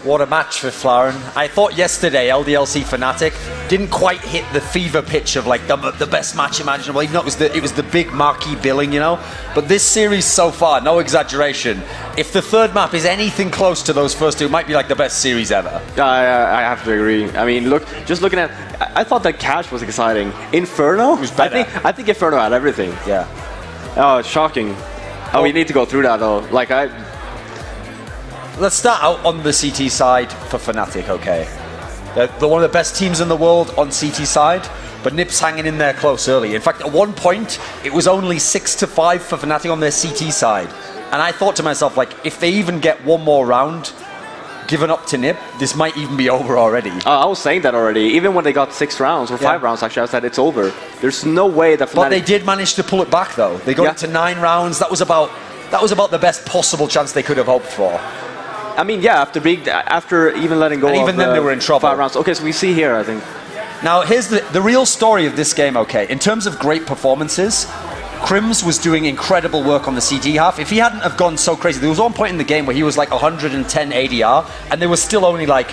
What a match for Flaren. I thought yesterday LDLC Fnatic didn't quite hit the fever pitch of like the best match imaginable, even though it was the big marquee billing, you know. But this series so far, no exaggeration, if the third map is anything close to those first two, it might be like the best series ever. I have to agree. I mean, just looking at, I thought that Cash was exciting. Inferno? It was better. I think Inferno had everything. Yeah. Oh, it's shocking. Oh, we need to go through that though. Like Let's start out on the CT side for Fnatic, okay. They're one of the best teams in the world on CT side, but NiP's hanging in there close early. In fact, at one point, it was only 6-5 for Fnatic on their CT side. And I thought to myself, like, if they even get one more round given up to NiP, this might even be over already. I was saying that already. Even when they got 6 rounds, or 5 rounds actually, I said it's over. There's no way that Fnatic... But they did manage to pull it back, though. They got it to 9 rounds. That was about the best possible chance they could have hoped for. I mean, yeah, after even letting go and even then they were in trouble. 5 rounds. Okay, so we see here, I think. Now, here's the real story of this game, okay. In terms of great performances, Crims was doing incredible work on the CT half. If he hadn't have gone so crazy, there was one point in the game where he was like 110 ADR, and they were still only like,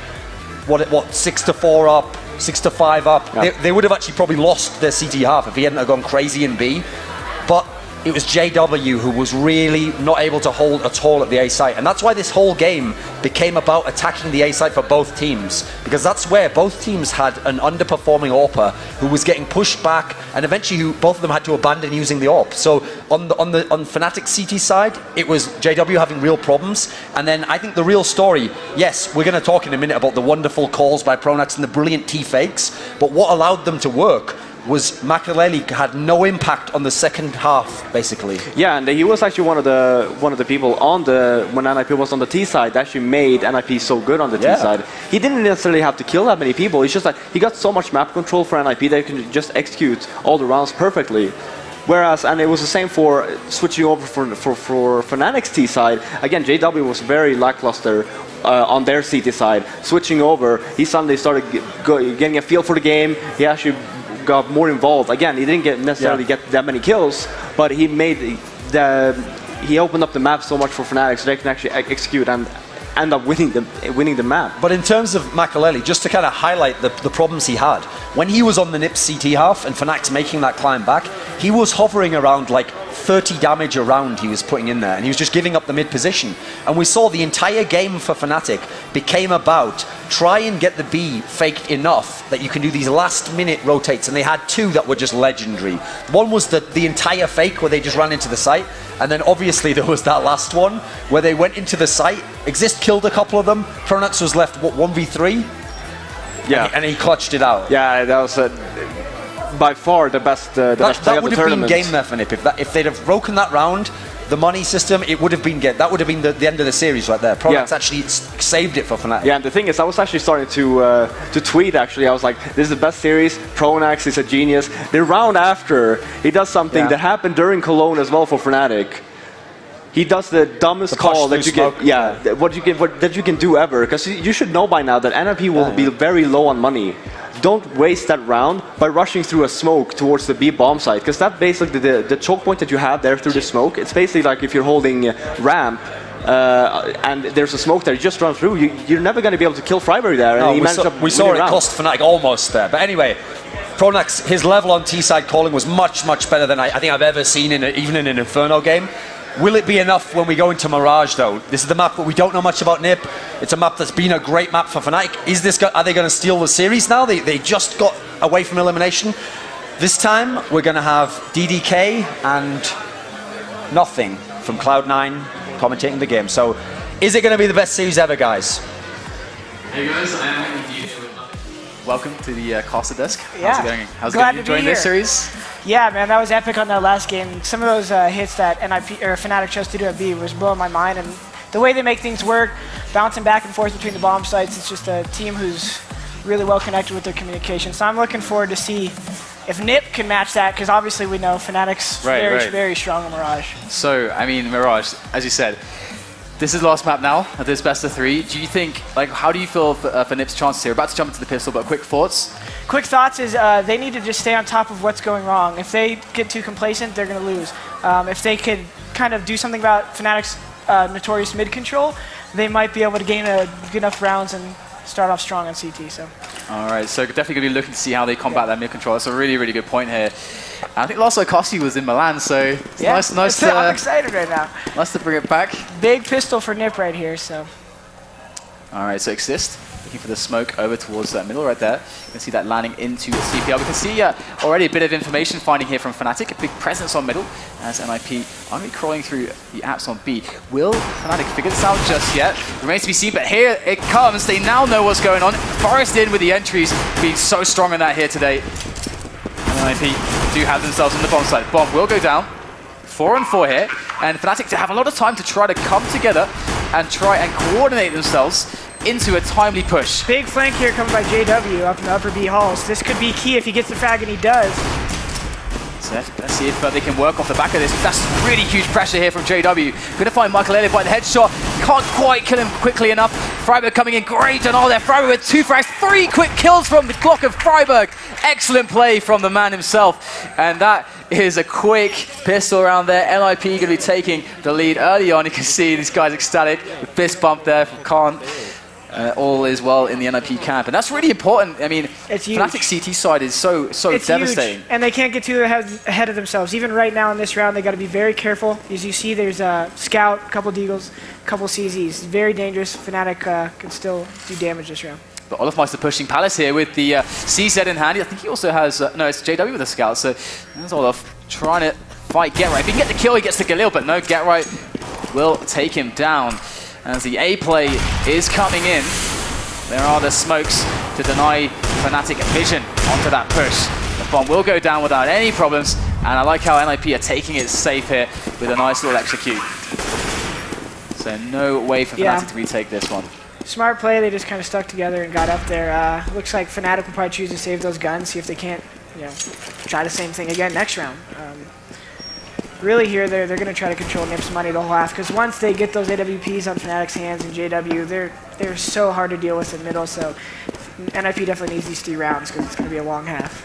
what 6-4 up, 6-5 up. Yep. They would have actually probably lost their CT half if he hadn't have gone crazy in B. But it was JW who was really not able to hold at all at the A site. And that's why this whole game became about attacking the A site for both teams. Because that's where both teams had an underperforming AWPer who was getting pushed back, and eventually both of them had to abandon using the AWP. So on Fnatic CT side, it was JW having real problems. And then I think the real story, yes, we're going to talk in a minute about the wonderful calls by Pronax and the brilliant T-fakes, but what allowed them to work was Makaleli had no impact on the second half, basically. Yeah, and he was actually one of the people on when NiP was on the T side that actually made NiP so good on the T side. He didn't necessarily have to kill that many people. It's just that he got so much map control for NiP that he could just execute all the rounds perfectly. Whereas, and it was the same for switching over for Fnatic's T side. Again, JW was very lackluster on their CT side. Switching over, he suddenly started getting a feel for the game. He actually got more involved. Again, he didn't necessarily get that many kills, but he opened up the map so much for Fnatic so they can actually execute and end up winning the map. But in terms of Makaleli, just to kind of highlight the problems he had, when he was on the NiP CT half and Fnatic's making that climb back, he was hovering around like 30 damage a round he was putting in there, and he was just giving up the mid position. And we saw the entire game for Fnatic became about try and get the B faked enough that you can do these last minute rotates, and they had 2 that were just legendary. One was the entire fake where they just ran into the site, and then obviously there was that last one where they went into the site, Exist killed a couple of them, Pronax was left, what, 1v3? Yeah. And he clutched it out. Yeah, that was by far the best play of the tournament. That would have been game there for NiP. If they'd have broken that round, the money system, it would have been that would have been the end of the series right there. Pronax actually saved it for Fnatic. Yeah, and the thing is, I was actually starting to tweet, actually. I was like, this is the best series. Pronax is a genius. The round after, he does something that happened during Cologne as well for Fnatic. He does the dumbest call that you get, that you can do ever. Because you should know by now that NiP will be very low on money. Don't waste that round by rushing through a smoke towards the B bomb site, because that's basically the choke point that you have there through the smoke. It's basically like if you're holding ramp and there's a smoke there, you just run through. You're never going to be able to kill Friberry there. No, and we saw it cost Fnatic almost there. But anyway, Pronax, his level on T-side calling was much better than I think I've ever seen even in an Inferno game. Will it be enough when we go into Mirage, though? This is the map that we don't know much about NiP. It's a map that's been a great map for Fnatic. Are they going to steal the series now? They just got away from elimination. This time, we're going to have DDK and Nothing from Cloud9 commentating the game. So, is it going to be the best series ever, guys? Hey guys, I am Invitational. Welcome to the caster desk. Yeah. How's it going? How's it Glad going? to be Enjoying this series? Yeah, man, that was epic on that last game. Some of those hits that NiP or Fnatic chose to do at B was blowing my mind, and the way they make things work, bouncing back and forth between the bomb sites, it's just a team who's really well connected with their communication. So I'm looking forward to see if NiP can match that, because obviously we know Fnatic's very strong in Mirage. So, I mean, Mirage, as you said, this is the last map now of this best of 3. Do you think, like, how do you feel for NiP's chances here? We're about to jump into the pistol, but quick thoughts? Quick thoughts is they need to just stay on top of what's going wrong. If they get too complacent, they're going to lose. If they could kind of do something about Fnatic's notorious mid control, they might be able to gain good enough rounds and start off strong on CT. So. All right, so definitely going to be looking to see how they combat that mid control. That's a really, really good point here. And I think Lasso Kossi was in Milan, so it's nice to... I'm excited right now. Nice to bring it back. Big pistol for NiP right here, so... All right, so Exist looking for the smoke over towards that middle right there. You can see that landing into CPL. We can see already a bit of information finding here from Fnatic. A big presence on middle as NiP are going to be crawling through the apps on B. Will Fnatic figure this out just yet? Remains to be seen, but here it comes. They now know what's going on. Forest in with the entries, being so strong in that here today. And NiP do have themselves on the bomb side. Bomb will go down. 4-on-4 here, and Fnatic to have a lot of time to try to come together and try and coordinate themselves into a timely push. Big flank here coming by JW up in the upper B halls. This could be key if he gets the frag, and he does. So let's see if they can work off the back of this. That's really huge pressure here from JW. Going to find Michael Elliott by the headshot. Can't quite kill him quickly enough. Freiburg coming in great and all there. Freiburg with 2 frags, 3 quick kills from the clock of Freiburg. Excellent play from the man himself. And that is a quick pistol round there. NiP going to be taking the lead early on. You can see these guys ecstatic. The fist bump there from Khan. All is well in the NiP camp, and that's really important. I mean, Fnatic's CT side is so devastating. Huge. And they can't get too ahead of themselves. Even right now in this round, they got to be very careful. As you see, there's a Scout, a couple Deagles, a couple CZs. Very dangerous. Fnatic can still do damage this round. But Olafmeister pushing Palace here with the CZ in hand. I think he also has, no, it's JW with the Scout, so there's Olaf trying to fight GetRight. If he can get the kill, he gets the Galil, but no, GetRight will take him down. As the A play is coming in, there are the smokes to deny Fnatic vision onto that push. The bomb will go down without any problems, and I like how NiP are taking it safe here with a nice little execute. So no way for Fnatic to retake this one. Smart play, they just kind of stuck together and got up there. Looks like Fnatic will probably choose to save those guns, see if they can't, try the same thing again next round. Really here, they're going to try to control NiP's money the whole half, because once they get those AWPs on Fnatic's hands and JW, they're so hard to deal with in middle, so NiP definitely needs these 3 rounds, because it's going to be a long half.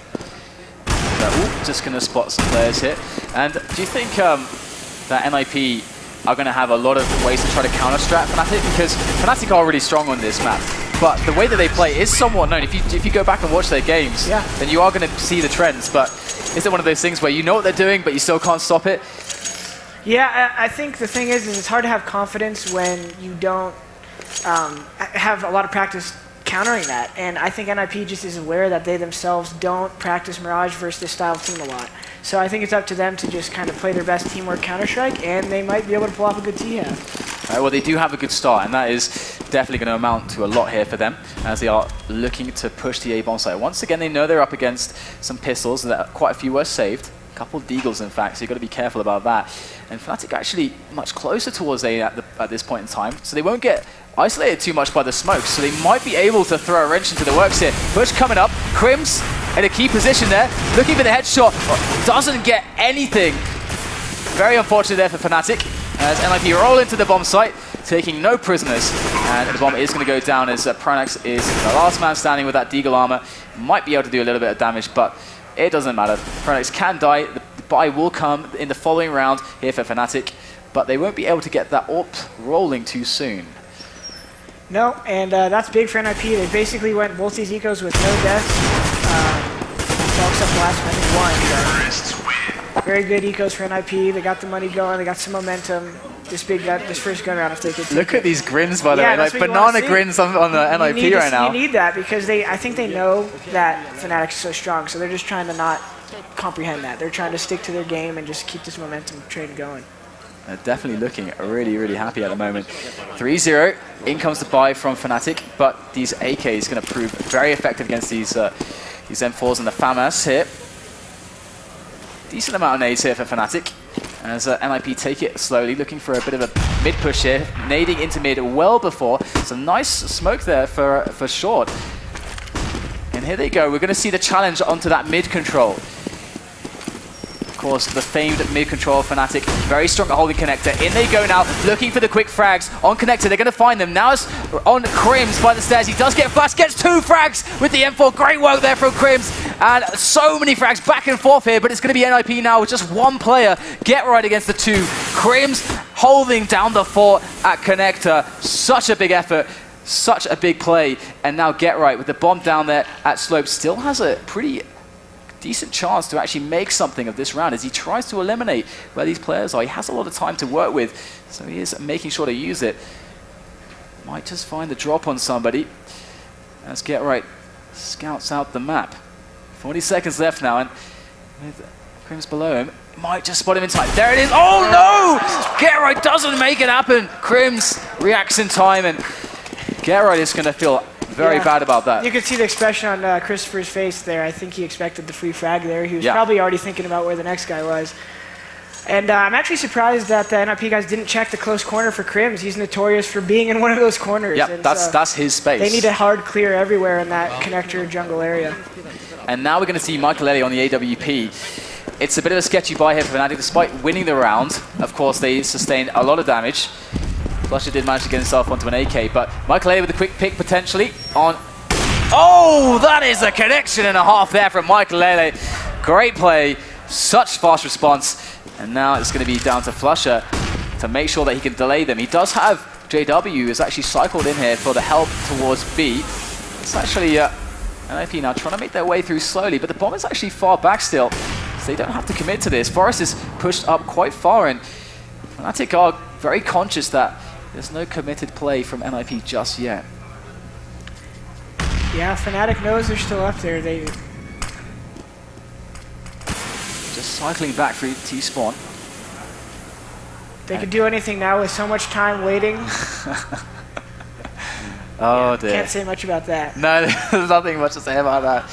Just going to spot some players here. And do you think that NiP are going to have a lot of ways to try to counter-strat Fnatic? Because Fnatic are really strong on this map, but the way that they play is somewhat known. If you go back and watch their games, then you are going to see the trends, but is it one of those things where you know what they're doing, but you still can't stop it? Yeah, I think the thing is it's hard to have confidence when you don't have a lot of practice countering that. And I think NiP just is aware that they themselves don't practice Mirage versus this style of team a lot. So I think it's up to them to just kind of play their best teamwork Counter-Strike, and they might be able to pull off a good T-half. Well, they do have a good start, and that is definitely going to amount to a lot here for them, as they are looking to push the A-bomb site. Once again, they know they're up against some pistols, that quite a few were saved. A couple of Deagles, in fact, so you've got to be careful about that. And Fnatic are actually much closer towards A at this point in time, so they won't get isolated too much by the smoke, so they might be able to throw a wrench into the works here. Push coming up, Crims in a key position there, looking for the headshot, doesn't get anything. Very unfortunate there for Fnatic, as NiP roll into the bomb site, taking no prisoners, and the bomb is going to go down as Pronax is the last man standing with that Deagle armor. Might be able to do a little bit of damage, but it doesn't matter. Pronax can die. The buy will come in the following round here for Fnatic, but they won't be able to get that AWP rolling too soon. No, and that's big for NiP. They basically went both these ecos with no deaths. Well, except the last one, I think one. Very good ecos for NiP. They got the money going. They got some momentum. This first gun round, if they could. Look at these grins, by the way, like banana grins on the NiP right now. You need that because I think they know that Fnatic is so strong, so they're just trying to not comprehend that. They're trying to stick to their game and just keep this momentum train going. They're definitely looking really, really happy at the moment. 3-0, in comes the buy from Fnatic, but these AKs going to prove very effective against these M4s and the FAMAS here. Decent amount of nades here for Fnatic, as NiP take it slowly, looking for a bit of a mid push here, nading into mid well before. Some nice smoke there for short. And here they go, we're going to see the challenge onto that mid control. Of course, the famed mid control Fnatic, very strong at holding connector. In they go now, looking for the quick frags on connector. They're going to find them. Now it's on Crims by the stairs. He does get flash, gets 2 frags with the M4. Great work there from Crims. And so many frags back and forth here, but it's going to be NiP now with just one player. GetRight against the 2. Crims holding down the fort at Connector. Such a big effort, such a big play. And now Get Right with the bomb down there at Slope still has a pretty decent chance to actually make something of this round as he tries to eliminate where these players are. He has a lot of time to work with, so he is making sure to use it. Might just find the drop on somebody as Get Right scouts out the map. 40 seconds left now, and with Crims below him, might just spot him in time. There it is. Oh no! Get Right doesn't make it happen. Crims reacts in time, and Get Right is going to feel very bad about that. You could see the expression on Christopher's face there. I think he expected the free frag there. He was Yeah. probably already thinking about where the next guy was. And I'm actually surprised that the NiP guys didn't check the close corner for Crims. He's notorious for being in one of those corners. Yeah, and that's his space. They need a hard clear everywhere in that connector jungle area. And now we're going to see Michael on the AWP. It's a bit of a sketchy buy here for Fnatic. Despite winning the round, of course, they sustained a lot of damage. Flusher did manage to get himself onto an AK, but Michael with a quick pick potentially on... Oh, that is a connection and a half there from Michael. Great play, such fast response. And now it's going to be down to Flusher to make sure that he can delay them. He does have JW, who's actually cycled in here for the help towards B. It's actually NiP now trying to make their way through slowly, but the bomb is actually far back still, so they don't have to commit to this. Forest is pushed up quite far, and Fnatic are very conscious that there's no committed play from NiP just yet. Yeah, Fnatic knows they're still up there. They just cycling back through T-spawn. They could do anything now with so much time waiting. Oh dear. Can't say much about that. No, there's nothing much to say about that.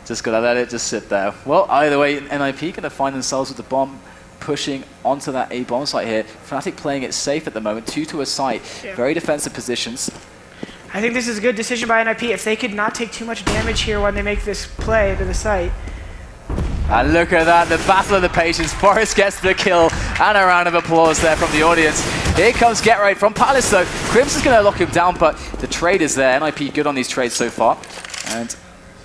Just gonna let it just sit there. Well, either way, NiP gonna find themselves with the bomb pushing onto that A bomb site here. Fnatic playing it safe at the moment, 2 to a site. Yeah. Very defensive positions. I think this is a good decision by NiP. If they could not take too much damage here when they make this play to the site. And look at that, the battle of the patience. Forest gets the kill, and a round of applause there from the audience. Here comes Get Right from Palace though. Crims is going to lock him down, but the trade is there. NiP good on these trades so far. And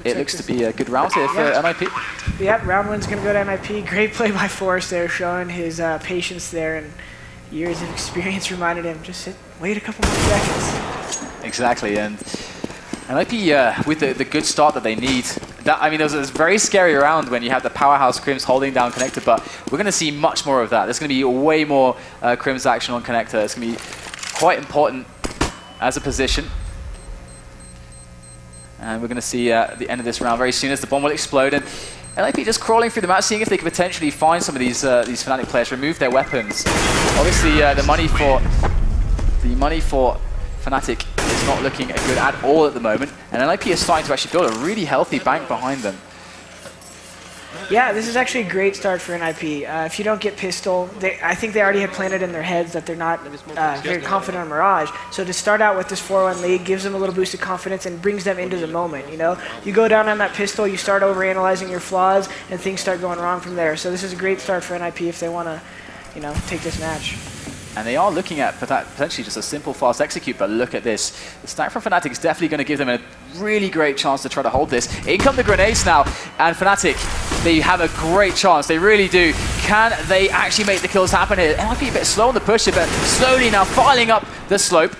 it looks to be a good round here for NiP. Yep, round one's going to go to NiP. Great play by Forrest there, showing his patience there, and years of experience reminded him, just wait a couple more seconds. Exactly, and NiP with the good start that they need. I mean, it was a very scary round when you have the powerhouse Crims holding down Connector, but we're going to see much more of that. There's going to be way more Crims action on Connector. It's going to be quite important as a position. And we're going to see the end of this round very soon as the bomb will explode. And NiP just crawling through the map, seeing if they can potentially find some of these Fnatic players, remove their weapons. Obviously, the money for Fnatic is not looking good at all at the moment, and NiP is starting to actually build a really healthy bank behind them. Yeah, this is actually a great start for NiP. If you don't get pistol, I think they already had planted in their heads that they're not very confident on Mirage. So to start out with this 4-1 lead gives them a little boost of confidence and brings them into the moment. You know, you go down on that pistol, you start overanalyzing your flaws, and things start going wrong from there. So this is a great start for NiP if they want to, you know, take this match. And they are looking at potentially just a simple fast execute, but look at this. The stack from Fnatic is definitely going to give them a really great chance to try to hold this. In come the grenades now, and Fnatic, they have a great chance. They really do. Can they actually make the kills happen here? It might be a bit slow on the push, but slowly now filing up the slope.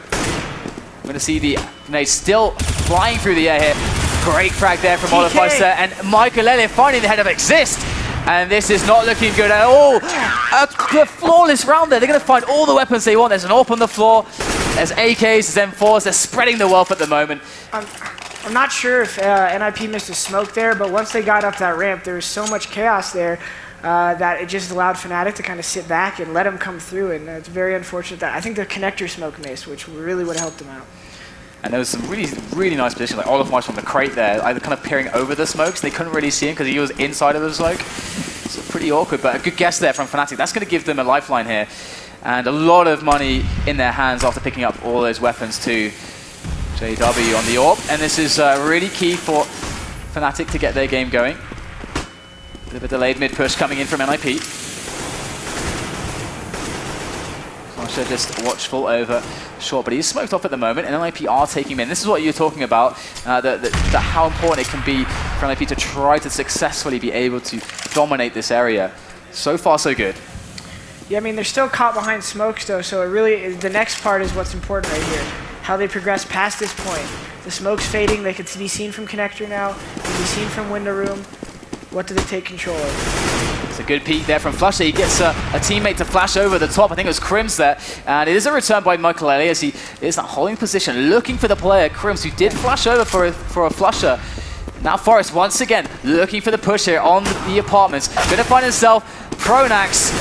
We're going to see the grenades still flying through the air here. Great frag there from Olificer, and Michael finding the head of Exist. And this is not looking good at all. A flawless round there. They're going to find all the weapons they want. There's an AWP on the floor. There's AKs, there's M4s. They're spreading the wealth at the moment. I'm not sure if NiP missed a smoke there, but once they got up that ramp, there was so much chaos there that it just allowed Fnatic to kind of sit back and let them come through. And it's very unfortunate that I think the connector smoke missed, which really would have helped them out. And there was some really, really nice positions, like Olaf from the crate there, either kind of peering over the smokes. They couldn't really see him because he was inside of the smoke. So pretty awkward, but a good guess there from Fnatic. That's going to give them a lifeline here. And a lot of money in their hands after picking up all those weapons too. JW on the AWP. And this is really key for Fnatic to get their game going. Bit of a delayed mid-push coming in from NiP. Sasha just watchful over short, but he's smoked off at the moment, and NiP are taking him in. This is what you're talking about, how important it can be for NiP to try to successfully be able to dominate this area. So far, so good. Yeah, I mean, they're still caught behind smokes, though, so it really is, the next part is what's important right here. How they progress past this point. The smoke's fading. They could be seen from connector now. They can be seen from window room. What do they take control of? It's a good peek there from Flusher. He gets a teammate to flash over the top. I think it was Crims there. And it is a return by Michael Ellie as he is in that holding position, looking for the player, Crims, who did flash over for a Flusher. Now Forest once again looking for the push here on the apartments. Going to find himself Pronax.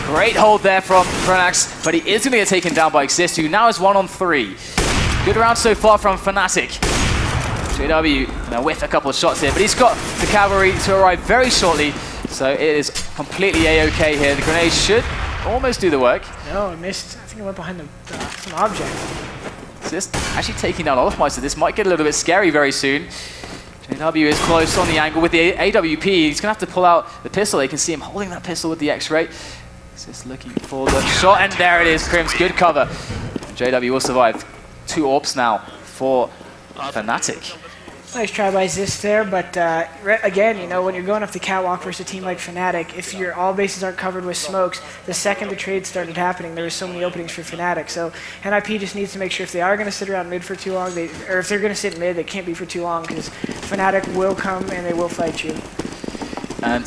Great hold there from Pronax, but he is going to get taken down by Exist, who now is 1-on-3. Good round so far from Fnatic. JW gonna whiff a couple of shots here, but he's got the cavalry to arrive very shortly, so it is completely A-OK here. The grenade should almost do the work. No, it missed. I think it went behind some object. Exist actually taking down Olofmeister. This might get a little bit scary very soon. JW is close on the angle with the AWP. He's gonna have to pull out the pistol. You can see him holding that pistol with the X-ray. Just looking for the shot, and there it is, Crims, good cover. JW will survive. 2 AWPs now for Fnatic. Nice try by Zist there, but again, you know, when you're going up the catwalk versus a team like Fnatic, if your all bases aren't covered with smokes, the second the trade started happening, there were so many openings for Fnatic. So NiP just needs to make sure if they are going to sit around mid for too long, or if they're going to sit mid, they can't be for too long, because Fnatic will come and they will fight you. And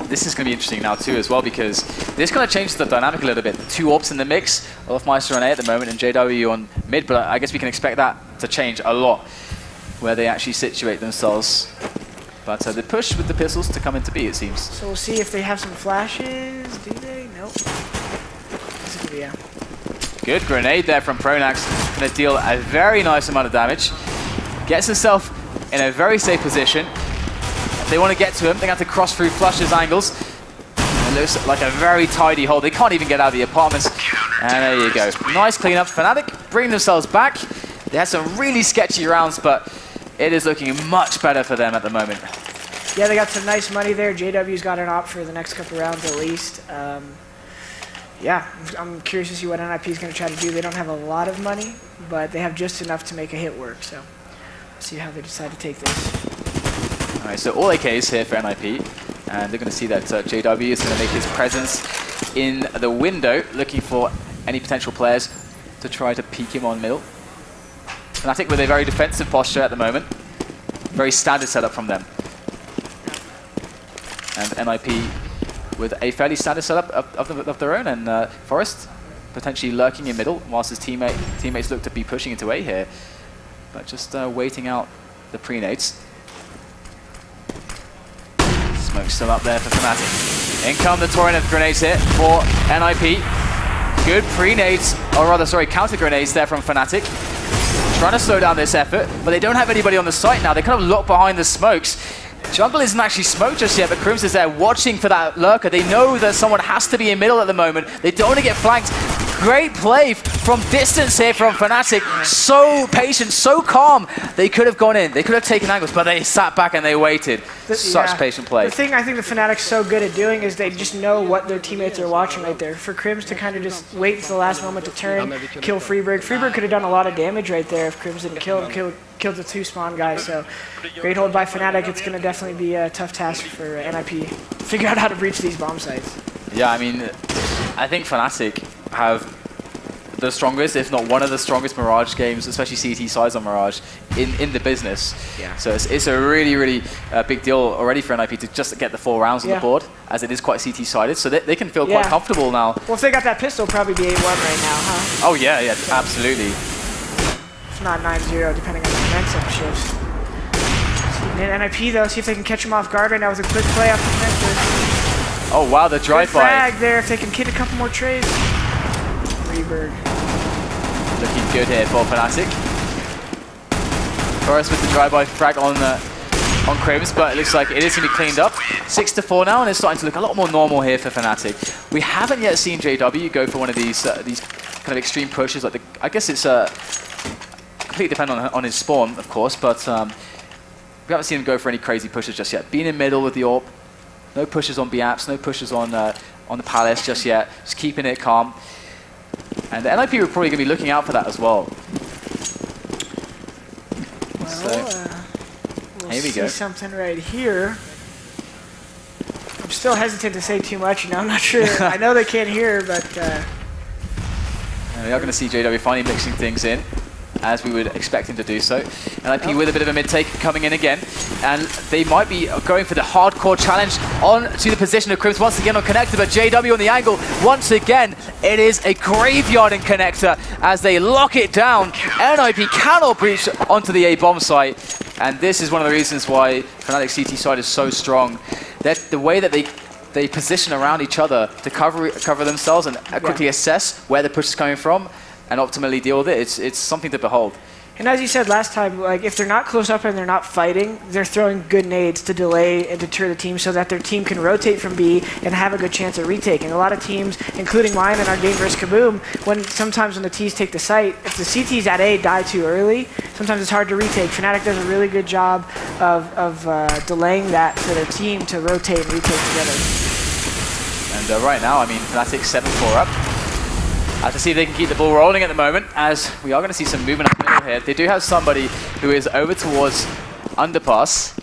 this is going to be interesting now too as well, because this kind of changes the dynamic a little bit. 2 AWPs in the mix, Olofmeister on A at the moment and JW on mid, but I guess we can expect that to change a lot where they actually situate themselves. But they push with the pistols to come into B, it seems. So we'll see if they have some flashes. Do they? Nope. This is gonna be a good grenade there from Pronax. Going to deal a very nice amount of damage. Gets himself in a very safe position. If they want to get to him, they have to cross through Flusher's angles. It looks like a very tidy hold. They can't even get out of the apartments. And there you go. Nice cleanup. Fnatic bring themselves back. They had some really sketchy rounds, but it is looking much better for them at the moment. Yeah, they got some nice money there. JW's got an op for the next couple rounds at least. Yeah, I'm curious to see what NiP is going to try to do. They don't have a lot of money, but they have just enough to make a hit work. So let's see how they decide to take this. All right, so all AKs here for NiP, and they're going to see that JW is going to make his presence in the window, looking for any potential players to try to peek him on middle. Fnatic with a very defensive posture at the moment. Very standard setup from them. And NiP with a fairly standard setup of their own, and Forest potentially lurking in middle, whilst his teammates look to be pushing into A here. But just waiting out the pre-nades. Smoke still up there for Fnatic. In come the torrent of grenades here for NiP. Good pre-nades, or rather, sorry, counter grenades there from Fnatic. Trying to slow down this effort, but they don't have anybody on the site now. They kind of look behind the smokes. Jungle isn't actually smoked just yet, but Crims is there watching for that lurker. They know that someone has to be in middle at the moment. They don't want to get flanked. Great play from distance here from Fnatic. So patient, so calm. They could have gone in. They could have taken angles, but they sat back and they waited. Such patient play. The thing I think the Fnatic's so good at doing is they just know what their teammates are watching right there. For Crims to kind of just wait until the last moment to turn, kill Freeberg. Freeberg could have done a lot of damage right there if Crims didn't killed the 2 spawn guys. So great hold by Fnatic. It's going to definitely be a tough task for NiP. Figure out how to breach these bomb sites. Yeah, I mean, I think Fnatic have the strongest, if not one of the strongest Mirage games, especially CT sides on Mirage, in the business. Yeah. So it's a really, really big deal already for NiP to just get the 4 rounds on the board, as it is quite CT sided, so they can feel quite comfortable now. Well, if they got that pistol, probably be 8-1 right now, huh? Oh yeah, absolutely. If not 9-0, depending on the momentum shifts. And NiP though, see if they can catch him off guard right now with a quick play off the connector. Oh wow, the drive-by. Frag there if they can get a couple more trades. Freeberg. Looking good here for Fnatic. Forest with the drive-by frag on Crims, but it looks like it is going to be cleaned up. 6-4 now, and it's starting to look a lot more normal here for Fnatic. We haven't yet seen JW go for one of these kind of extreme pushes. Like I guess it's completely dependent on his spawn, of course, but we haven't seen him go for any crazy pushes just yet. Being in middle with the AWP, no pushes on B-apps, no pushes on the Palace just yet. Just keeping it calm. And the NiP are probably going to be looking out for that as well. We'll here we go. see something right here. still hesitant to say too much. You know, I'm not sure. I know they can't hear, but we are going to see JW finally mixing things in, as we would expect him to do so. NiP with a bit of a mid-take coming in again, and they might be going for the hardcore challenge on to the position of Crims once again on connector, but JW on the angle. Once again, it is a graveyard in connector as they lock it down. NiP cannot breach onto the A bomb site, and this is one of the reasons why Fnatic CT side is so strong. That the way that they position around each other to cover themselves and quickly assess where the push is coming from, and optimally deal with it. It's something to behold. And as you said last time, like if they're not close up and they're not fighting, they're throwing good nades to delay and deter the team so that their team can rotate from B and have a good chance at retaking. A lot of teams, including mine in our game versus Kaboom, sometimes when the T's take the site, if the CTs at A die too early, sometimes it's hard to retake. Fnatic does a really good job of delaying that for their team to rotate and retake together. And right now, I mean, Fnatic 7-4 up. Have to see if they can keep the ball rolling at the moment, as we are going to see some movement up the middle here. They do have somebody who is over towards underpass.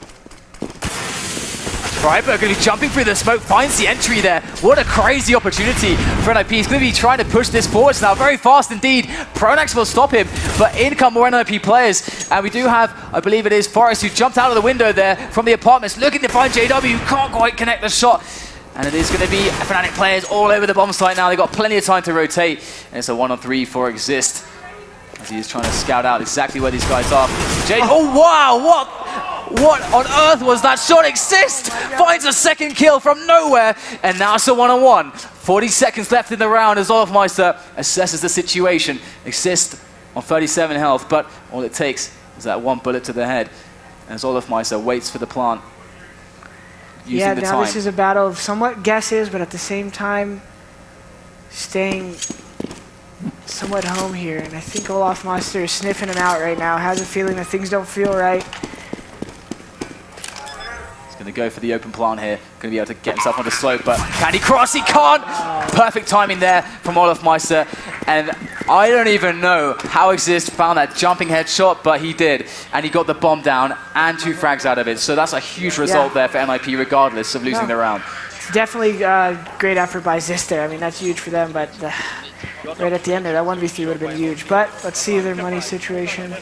Freiburg going to be jumping through the smoke, finds the entry there. What a crazy opportunity for NiP. He's going to be trying to push this forwards now, very fast indeed. Pronax will stop him, but in come more NiP players. And we do have, I believe it is Forest, who jumped out of the window there from the apartments, looking to find JW, can't quite connect the shot. And it is going to be Fnatic players all over the bomb site now. They've got plenty of time to rotate. And it's a 1-on-3 for Exist, as he is trying to scout out exactly where these guys are. Oh, wow! What on earth was that shot? Exist finds a second kill from nowhere. And now it's a 1-on-1. 40 seconds left in the round as Olofmeister assesses the situation. Exist on 37 health, but all it takes is that one bullet to the head. As Olofmeister waits for the plant. Yeah, now this is a battle of somewhat guesses, but at the same time, staying somewhat home here. And I think Olofmeister is sniffing him out right now, has a feeling that things don't feel right. He's going to go for the open plant here. Going to be able to get himself on the slope, but can he cross? He can't! Perfect timing there from Olofmeister. And I don't even know how Exist found that jumping headshot, but he did. And he got the bomb down and 2 frags out of it. So that's a huge result there for NiP, regardless of losing the round. It's definitely great effort by Exist there. I mean, that's huge for them, but right at the end there, that 1v3 would have been huge. But let's see their money situation.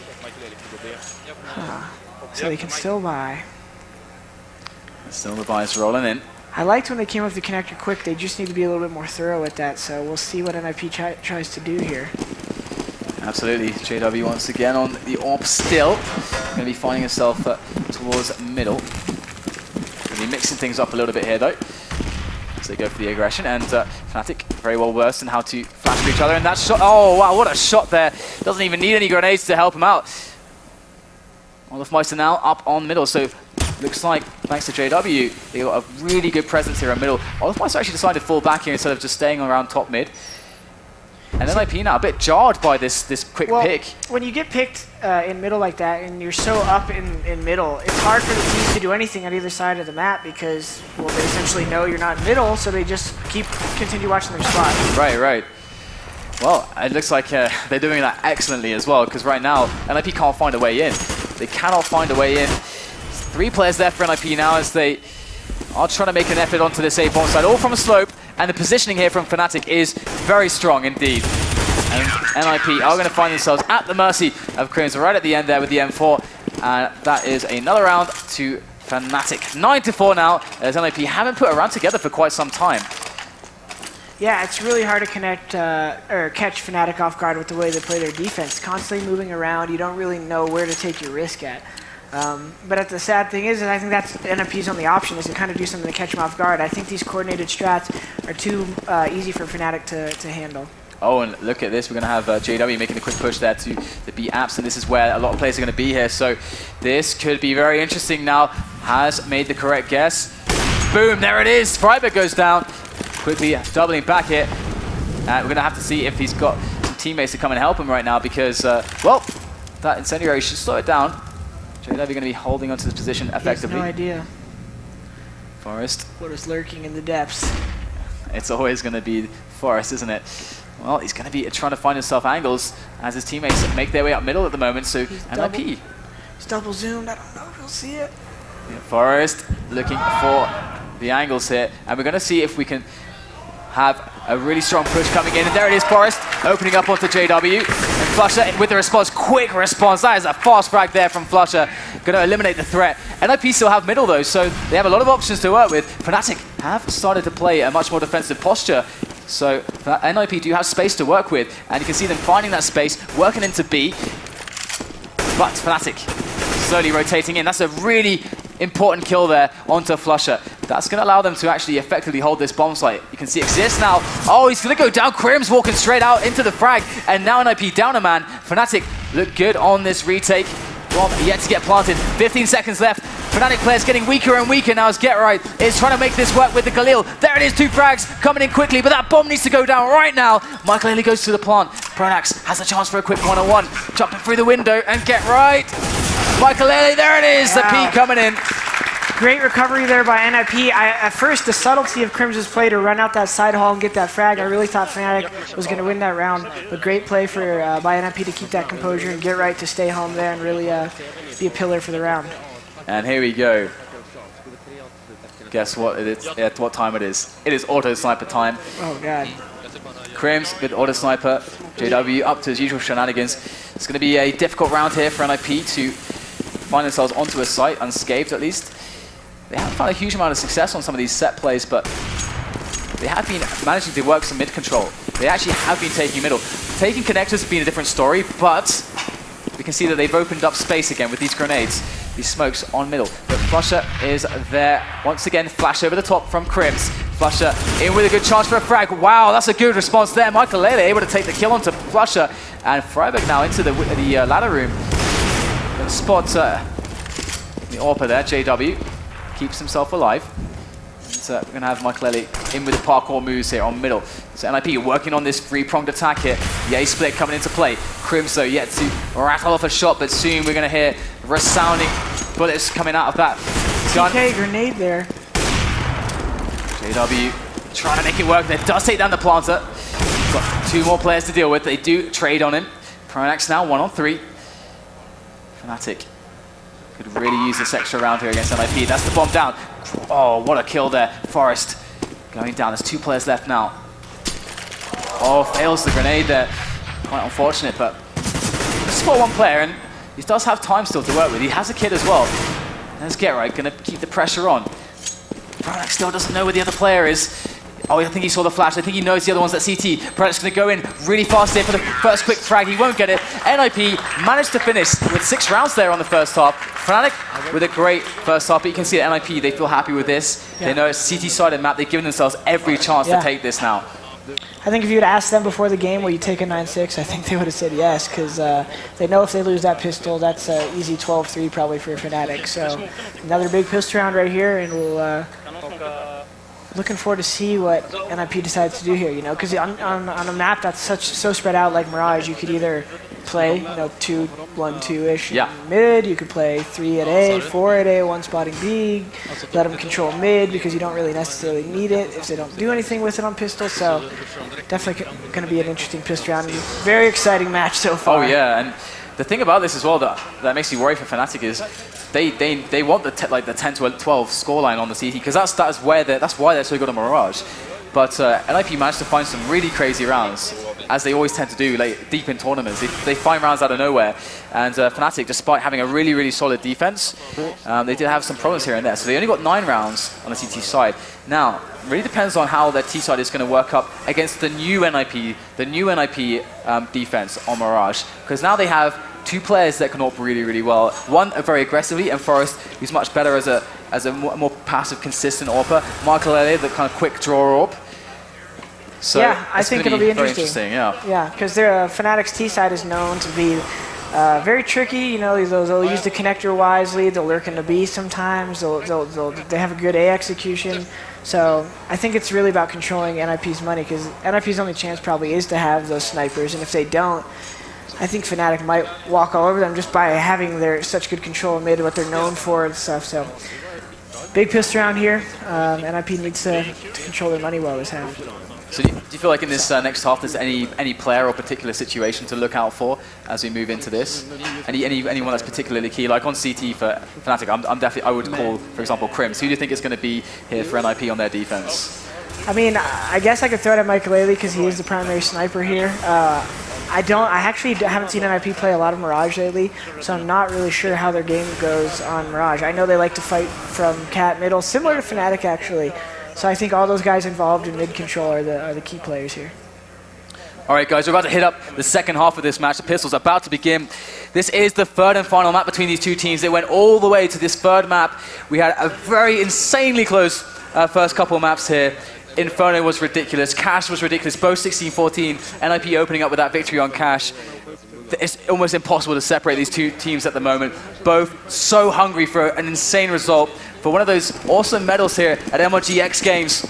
So they can still buy. Still the buys rolling in. I liked when they came up the connector quick. They just need to be a little bit more thorough with that. So we'll see what NiP tries to do here. Absolutely. JW once again on the AWP still. Going to be finding himself towards middle. Going to be mixing things up a little bit here though. So they go for the aggression, and Fnatic very well versed in how to flash for each other. And that shot, oh wow, what a shot there. Doesn't even need any grenades to help him out. Olofmeister now up on middle, so looks like, thanks to JW, they got a really good presence here in middle. Olofmeister actually decided to fall back here instead of just staying around top mid. And then NiP now a bit jarred by this quick pick. When you get picked in middle like that, and you're so up in middle, it's hard for the teams to do anything on either side of the map because, well, they essentially know you're not in middle, so they just continue watching their spot. Right. Well, it looks like they're doing that excellently as well, because right now, NiP can't find a way in. They cannot find a way in. 3 players there for NiP now as they are trying to make an effort onto this A-bomb side, all from a slope, and the positioning here from Fnatic is very strong indeed. And NiP are going to find themselves at the mercy of Crims right at the end there with the M4, and that is another round to Fnatic. 9-4 now, as NiP haven't put a round together for quite some time. Yeah, it's really hard to connect or catch Fnatic off guard with the way they play their defense. Constantly moving around, you don't really know where to take your risk at. But the sad thing is, I think that's NiP's only option, is to kind of do something to catch them off guard. I think these coordinated strats are too easy for Fnatic to handle. Oh, and look at this. We're going to have JW making a quick push there to beat Aspen. This is where a lot of players are going to be here. So this could be very interesting now. Has made the correct guess. Boom, there it is. Freiburg goes down. Quickly doubling back here. We're going to have to see if he's got some teammates to come and help him right now because, well, that incendiary should slow it down. JW going to be holding onto this position effectively. He has no idea. Forest. What is lurking in the depths? It's always going to be Forest, isn't it? Well, he's going to be trying to find himself angles as his teammates make their way up middle at the moment. So NiP. He's double zoomed. I don't know if he'll see it. Yeah, Forest looking for the angles here, and we're going to see if we can have a really strong push coming in. And there it is, Forest, opening up onto JW. And Flusha with the response, quick response. That is a fast frag there from Flusha. Going to eliminate the threat. NiP still have middle though, so they have a lot of options to work with. Fnatic have started to play a much more defensive posture. So NiP do have space to work with, and you can see them finding that space, working into B. But Fnatic slowly rotating in. That's a really important kill there onto Flusha. That's going to allow them to actually effectively hold this bomb site. You can see Exist now. Oh, he's going to go down. Crim's walking straight out into the frag. And now NiP down a man. Fnatic look good on this retake. Bomb yet to get planted. 15 seconds left. Fnatic players getting weaker and weaker now as GetRight is trying to make this work with the Galil. There it is, 2 frags coming in quickly, but that bomb needs to go down right now. Michael goes to the plant. Pronax has a chance for a quick one-on-one. Jumping through the window and GetRight. Michael, there it is, the P coming in. Great recovery there by NiP. At first, the subtlety of Crim's play to run out that side hall and get that frag, I really thought Fnatic was going to win that round. But great play by NiP to keep that composure and GetRight to stay home there and really be a pillar for the round. And here we go. Guess what? At what time it is? It is auto sniper time. Oh god. Crims with auto sniper. JW up to his usual shenanigans. It's going to be a difficult round here for NiP to find themselves onto a site unscathed at least. They haven't found a huge amount of success on some of these set plays, but they have been managing to work some mid control. They actually have been taking middle. Taking connectors has been a different story, but we can see that they've opened up space again with these grenades, these smokes on middle. But Flusha is there. Once again, flash over the top from Crims. Flusha in with a good chance for a frag. Wow, that's a good response there. Michael able to take the kill onto Flusha. And Freiberg now into the ladder room. Gonna spot the AWPer there, JW. Keeps himself alive. And, we're going to have Michael in with the parkour moves here on middle. So NiP working on this three-pronged attack here. The A-split coming into play. Crims though yet to rattle off a shot, but soon we're going to hear resounding bullets coming out of that gun. TK grenade there. JW trying to make it work. There does take down the planter. Got 2 more players to deal with. They do trade on him. Pronax now 1-on-3. Fnatic could really use this extra round here against NiP. That's the bomb down. Oh, what a kill there. Forest going down. There's 2 players left now. Oh, fails the grenade there. Quite unfortunate, but just spot 1 player, and he does have time still to work with. He has a kid as well. There's GetRight, going to keep the pressure on. Pronax still doesn't know where the other player is. Oh, I think he saw the flash. I think he knows the other one's at CT. Pronax going to go in really fast here for the first quick frag. He won't get it. NiP managed to finish with 6 rounds there on the first half. Fnatic with a great first half, but you can see that NiP, they feel happy with this. Yeah. They know it's a CT-sided map. They've given themselves every chance to take this now. I think if you had asked them before the game, will you take a 9-6, I think they would have said yes, because they know if they lose that pistol, that's an easy 12-3 probably for Fnatic. So another big pistol round right here, and we'll looking forward to see what NiP decides to do here. You know, because on a map that's so spread out like Mirage, you could either play 2-1-2-ish mid. You could play 3 at A, 4 at A, 1 spotting B. Let them control mid because you don't really necessarily need it if they don't do anything with it on pistol. So definitely going to be an interesting pistol round. Very exciting match so far. Oh yeah, and the thing about this as well that makes me worry for Fnatic is they want the 10 to 12 scoreline on the CT because that's why they're so good on Mirage. But NiP managed to find some really crazy rounds, as they always tend to do deep in tournaments. They find rounds out of nowhere. And Fnatic, despite having a really, really solid defense, they did have some problems here and there. So they only got 9 rounds on the CT side. Now, it really depends on how their T side is going to work up against the new NiP defense on Mirage. Because now they have 2 players that can AWP really, really well. One very aggressively, and Forest, who's much better as a more passive, consistent AWPer. Michael, the kind of quick draw AWP. So yeah, I think it'll be interesting. Yeah, because Fnatic's T side is known to be very tricky. You know, they'll use the connector wisely. They'll lurk in the B sometimes. They have a good A execution. So I think it's really about controlling NiP's money, because NiP's only chance probably is to have those snipers, and if they don't, I think Fnatic might walk all over them just by having their such good control of mid, what they're known for and stuff. So big pistol round here. NiP needs to control their money well this half. So do you feel like in this next half there's any player or particular situation to look out for as we move into this? Anyone that's particularly key? Like on CT for Fnatic, I would call, for example, Crims. Who do you think is going to be here for NiP on their defense? I mean, I guess I could throw it at Michael because he is the primary sniper here. I actually haven't seen NiP play a lot of Mirage lately, so I'm not really sure how their game goes on Mirage. I know they like to fight from cat middle, similar to Fnatic actually. So I think all those guys involved in mid control are the key players here. All right, guys, we're about to hit up the second half of this match. The pistol's about to begin. This is the third and final map between these two teams. They went all the way to this third map. We had a very insanely close first couple of maps here. Inferno was ridiculous. Cash was ridiculous. Both 16-14. NiP opening up with that victory on Cash. It's almost impossible to separate these two teams at the moment. Both so hungry for an insane result. For one of those awesome medals here at MLG X Games.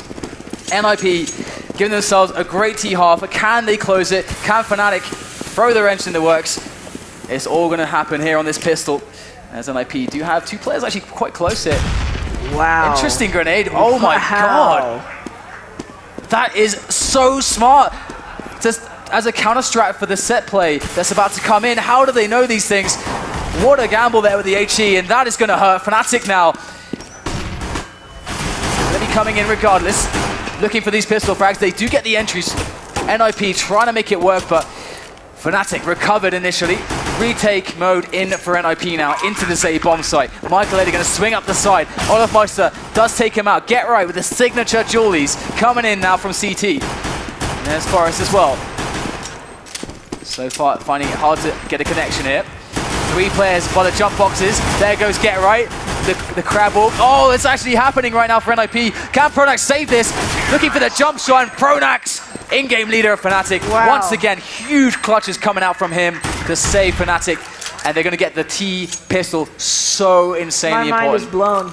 NiP giving themselves a great T-half. Can they close it? Can Fnatic throw the wrench in the works? It's all going to happen here on this pistol. As NiP do have two players actually quite close here. Wow. Interesting grenade. Oh my god. That is so smart. Just as a counter strat for the set play that's about to come in. How do they know these things? What a gamble there with the HE, and that is going to hurt Fnatic now. They'll be coming in regardless, looking for these pistol frags. They do get the entries. NiP trying to make it work, but Fnatic recovered initially. Retake mode in for NiP now, into this A bomb site. Michael going to swing up the side. Olafmeister does take him out. Get right with the signature Julies coming in now from CT. And there's Forrest as well. So far, finding it hard to get a connection here. 3 players by the jump boxes. There goes Get Right. The crab walk. Oh, it's actually happening right now for NiP. Can Pronax save this? Looking for the jump shot, and Pronax, in-game leader of Fnatic. Wow. Once again, huge clutches coming out from him to save Fnatic. And they're going to get the T pistol so insanely important. My mind is blown.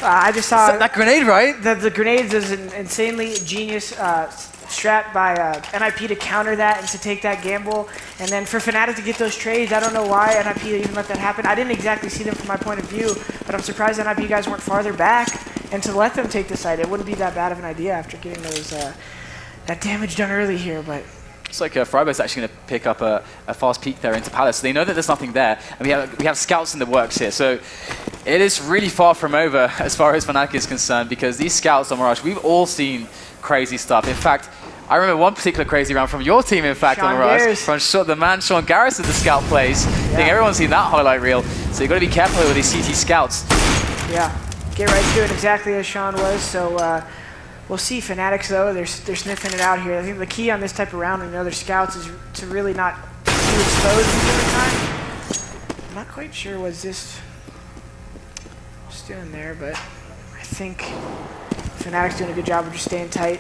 I just saw that grenade, right? The grenades is an insanely genius strat by NiP to counter that and to take that gamble. And then for Fnatic to get those trades, I don't know why NiP even let that happen. I didn't exactly see them from my point of view, but I'm surprised NiP guys weren't farther back. And to let them take the site, it wouldn't be that bad of an idea after getting those that damage done early here. But it's like Freiburg's actually going to pick up a fast peek there into Palace. So they know that there's nothing there. And we have scouts in the works here. So it is really far from over as far as Fnatic is concerned, because these scouts on Mirage, we've all seen crazy stuff. In fact, I remember one particular crazy round from your team, in fact, on Mirage. From the man Sean Garris with the scout plays. I think everyone's seen that highlight reel. So you've got to be careful with these CT scouts. Yeah, Get Right's doing exactly as Sean was. So we'll see. Fnatic, though, they're sniffing it out here. I think the key on this type of round and other scouts is to really not too exposed every time. I'm not quite sure what this is doing there, but I think Fnatic's doing a good job of just staying tight.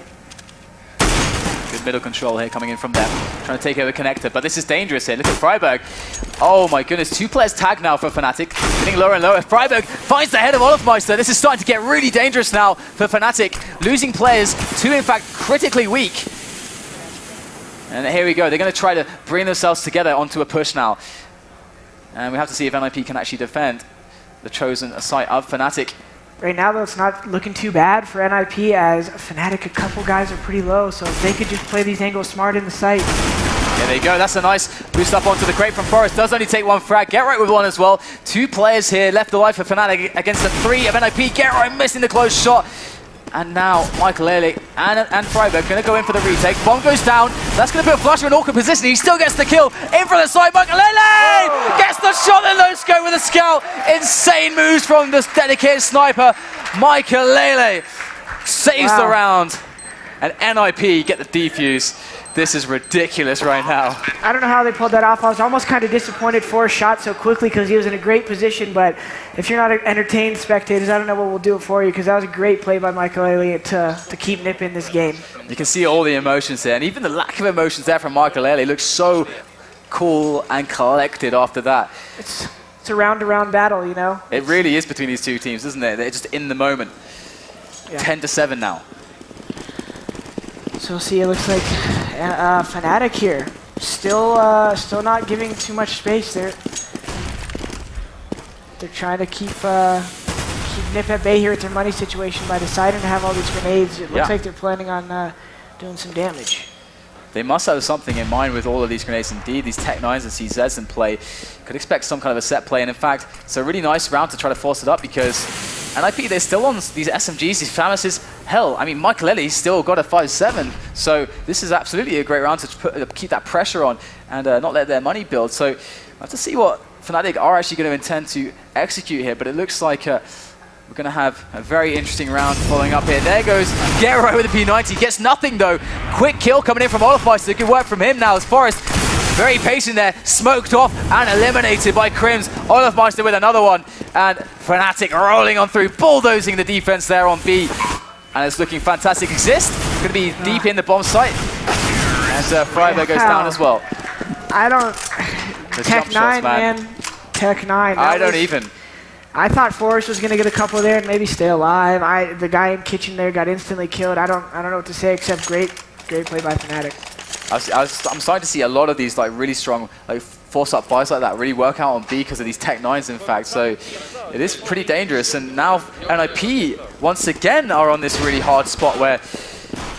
Good middle control here coming in from them. Trying to take over connector, but this is dangerous here. Look at Freiburg. Oh my goodness, 2 players tagged now for Fnatic. Getting lower and lower. Freiburg finds the head of Olafmeister. This is starting to get really dangerous now for Fnatic. Losing players, 2 in fact critically weak. And here we go. They're going to try to bring themselves together onto a push now. And we have to see if NiP can actually defend the chosen site of Fnatic. Right now, though, it's not looking too bad for NiP, as Fnatic, a couple guys are pretty low, so if they could just play these angles smart in the site. There they go. That's a nice boost up onto the crate from Forrest. Does only take 1 frag. Get Right with 1 as well. 2 players here left alive for Fnatic against the 3 of NiP. Get Right missing the close shot. And now Michael and Freiburg going to go in for the retake. Bomb goes down. That's going to put Flusher in an awkward position. He still gets the kill. In for the side. Michael gets the shot and no scope with a scout. Insane moves from this dedicated sniper. Michael saves the round. And NiP get the defuse. This is ridiculous right now. I don't know how they pulled that off. I was almost kind of disappointed for a shot so quickly because he was in a great position, but if you're not entertained, spectators, I don't know what will do it for you, because that was a great play by Michael to keep NiP in this game. You can see all the emotions there, and even the lack of emotions there from Michael looks so cool and collected after that. It's a round-to-round battle, you know? It really is between these two teams, isn't it? They're just in the moment. Yeah. 10-7 now. So see, it looks like Fnatic here, still not giving too much space. They're trying to keep NiP at bay here with their money situation by deciding to have all these grenades. It looks like they're planning on doing some damage. They must have something in mind with all of these grenades. Indeed, these Tech 9s and CZs in play. Could expect some kind of a set play. And in fact, it's a really nice round to try to force it up because NiP, they're still on these SMGs, these FAMASes. Hell, I mean, Michaelelli's still got a 5-7. So this is absolutely a great round to keep that pressure on and not let their money build. So we'll have to see what Fnatic are actually going to intend to execute here. But it looks like we're going to have a very interesting round following up here. There goes Get Right with the P90. Gets nothing, though. Quick kill coming in from Olofmeister. Good work from him now as Forest very patient there. Smoked off and eliminated by Crims. Olofmeister with another one. And Fnatic rolling on through, bulldozing the defense there on B. And it's looking fantastic. Exist going to be deep in the bomb site. And Freiberg goes down as well. I don't... Tech 9, man. Tech 9. I don't even... I thought Forrest was going to get a couple there and maybe stay alive. The guy in kitchen there got instantly killed. I don't know what to say except great play by Fnatic. I'm starting to see a lot of these like really strong like force-up fights like that really work out on B because of these Tech 9s, in fact. So it is pretty dangerous. And now NiP once again are on this really hard spot where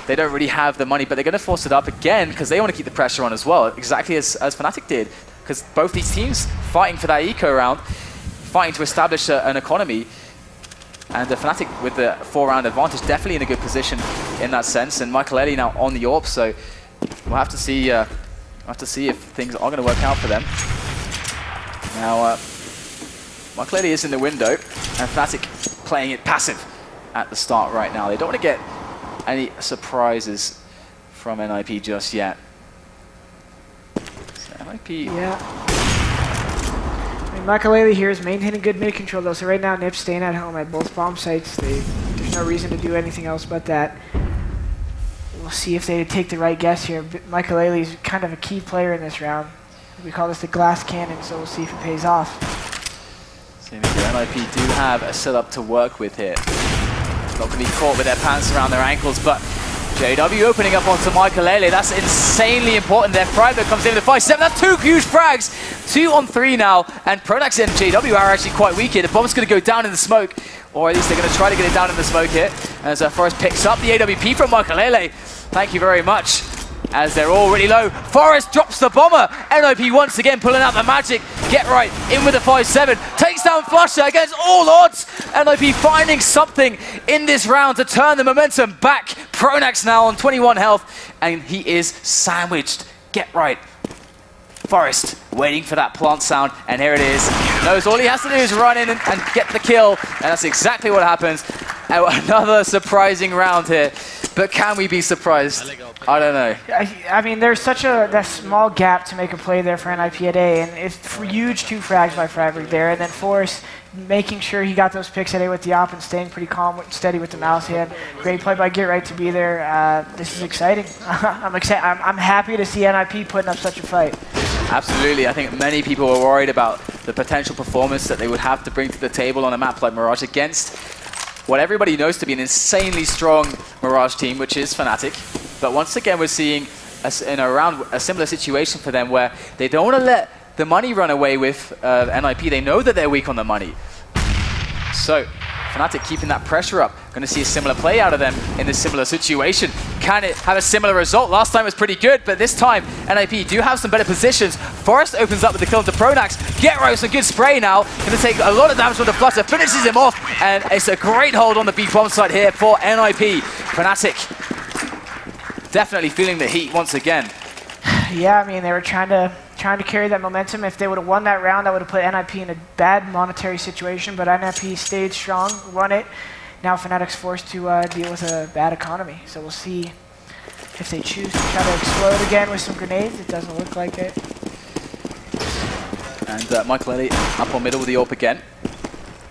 they don't really have the money, but they're going to force it up again because they want to keep the pressure on as well, exactly as Fnatic did. Because both these teams fighting for that eco round, fighting to establish an economy, and Fnatic with the 4-round advantage, definitely in a good position in that sense. And Michaelelli now on the AWP, so we'll have to see. If things are going to work out for them. Now, Michaelelli is in the window, and Fnatic playing it passive at the start right now. They don't want to get any surprises from NiP just yet. So NiP, yeah. Michaelelli here is maintaining good mid control though, so right now NiP's staying at home at both bomb sites. There's no reason to do anything else but that. We'll see if they take the right guess here. Michaelelli's kind of a key player in this round. We call this the glass cannon, so we'll see if it pays off. Seems like NiP do have a setup to work with here. Not going to be caught with their pants around their ankles, but JW opening up onto Michaelelli. That's insanely important there. Freiberg comes in with a 5-7. That's 2 huge frags. 2 on 3 now. And Pronax and JW are actually quite weak here. The bomb's going to go down in the smoke. Or at least they're going to try to get it down in the smoke here. As Forrest picks up the AWP from Michaelelli. Thank you very much. As they're all really low. Forrest drops the bomber. NiP once again pulling out the magic. Get Right in with a 5-7. Takes down Flusher against all odds. NiP finding something in this round to turn the momentum back. Pronax now on 21 health. And he is sandwiched. Get Right. Forrest waiting for that plant sound. And here it is. Knows all he has to do is run in and get the kill. And that's exactly what happens. Another surprising round here. But can we be surprised? I don't know. I mean, there's such that small gap to make a play there for NiP at A, and it's huge 2 frags by Freiberg there, and then Forrest making sure he got those picks at A with the op and staying pretty calm, steady with the mouse hand. Great play by Get Right to be there. This is exciting. I'm happy to see NiP putting up such a fight. Absolutely. I think many people were worried about the potential performance that they would have to bring to the table on a map like Mirage against what everybody knows to be an insanely strong Mirage team, which is Fnatic. But once again, we're seeing around a similar situation for them where they don't want to let the money run away with NiP. They know that they're weak on the money. So Fnatic keeping that pressure up. Going to see a similar play out of them in this similar situation. Can it have a similar result? Last time was pretty good, but this time NiP do have some better positions. Forrest opens up with the kill to Pronax. Get Right with some good spray now. Going to take a lot of damage from the Flutter. Finishes him off, and it's a great hold on the B bomb site here for NiP. Fnatic definitely feeling the heat once again. Yeah, I mean, they were trying to carry that momentum. If they would have won that round, that would have put NiP in a bad monetary situation, but NiP stayed strong, won it. Now Fnatic's forced to deal with a bad economy. So we'll see if they choose to try to explode again with some grenades. It doesn't look like it. And Michaelelli up on middle with the AWP again.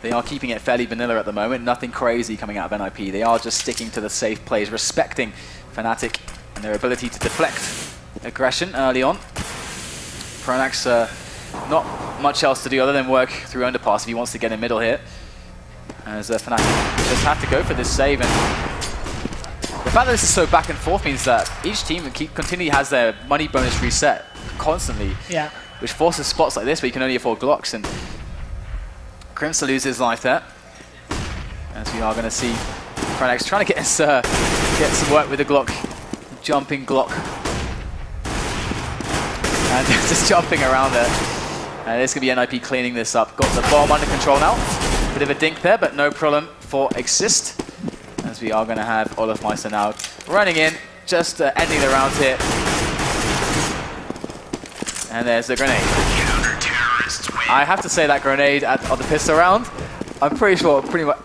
They are keeping it fairly vanilla at the moment. Nothing crazy coming out of NiP. They are just sticking to the safe plays, respecting Fnatic and their ability to deflect aggression early on. Pronax, not much else to do other than work through underpass if he wants to get in middle here. As Fnatic just have to go for this save. And the fact that this is so back and forth means that each team continually has their money bonus reset constantly. Yeah. Which forces spots like this where you can only afford Glocks. And Crimson loses his life there. As we are going to see Pronax trying to get some work with the Glock jumping Glock. And just jumping around there. And it's going to be NiP cleaning this up. Got the bomb under control now. Bit of a dink there, but no problem for Exist. As we are going to have Olofmeister now running in, just ending the round here. And there's the grenade. I have to say that grenade on the pistol round, I'm pretty sure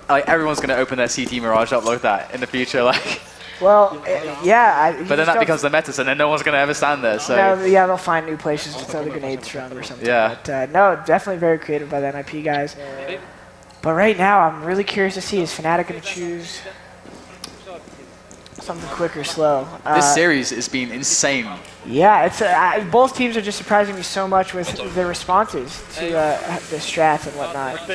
like everyone's going to open their CT Mirage up like that in the future. Like. Well, yeah. But then that becomes the meta, and then no one's going to ever stand there. So no, yeah, they'll find new places to throw the grenades from or something. Yeah. But no, definitely very creative by the NiP guys. But right now, I'm really curious to see, is Fnatic going to choose something quick or slow? This series has been insane. Yeah, it's both teams are just surprising me so much with their responses to the strats and whatnot.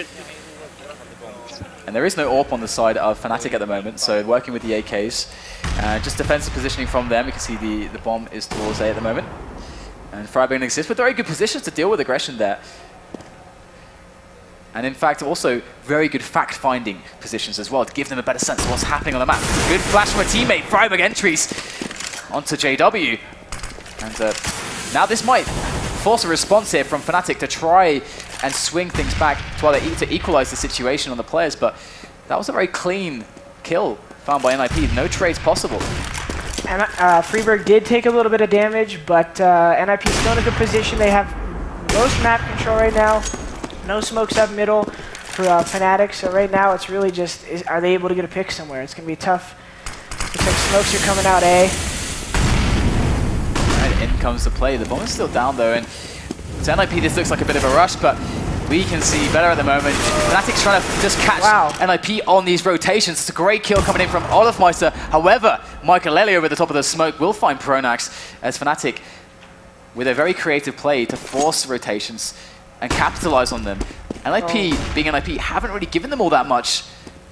And there is no AWP on the side of Fnatic at the moment, so working with the AKs. Just defensive positioning from them. You can see the bomb is towards A at the moment. And Freiburg and Exist with very good positions to deal with aggression there. And in fact, also very good fact-finding positions as well to give them a better sense of what's happening on the map. Good flash from a teammate. Freiburg entries onto JW. And now this might force a response here from Fnatic to try and swing things back to equalize the situation on the players. But that was a very clean kill found by NiP. No trades possible. And Freiburg did take a little bit of damage, but NiP is still in a good position. They have most map control right now. No smokes up middle for Fnatic, so right now it's really just, are they able to get a pick somewhere? It's going to be tough. Looks like smokes are coming out A. Alright, in comes the play. The bomb is still down though, and to NiP this looks like a bit of a rush, but we can see better at the moment. Fnatic's trying to just catch NiP on these rotations. It's a great kill coming in from Olofmeister. However, Michaelelli over the top of the smoke will find Pronax as Fnatic with a very creative play to force rotations and capitalize on them. NiP, being NiP, haven't really given them all that much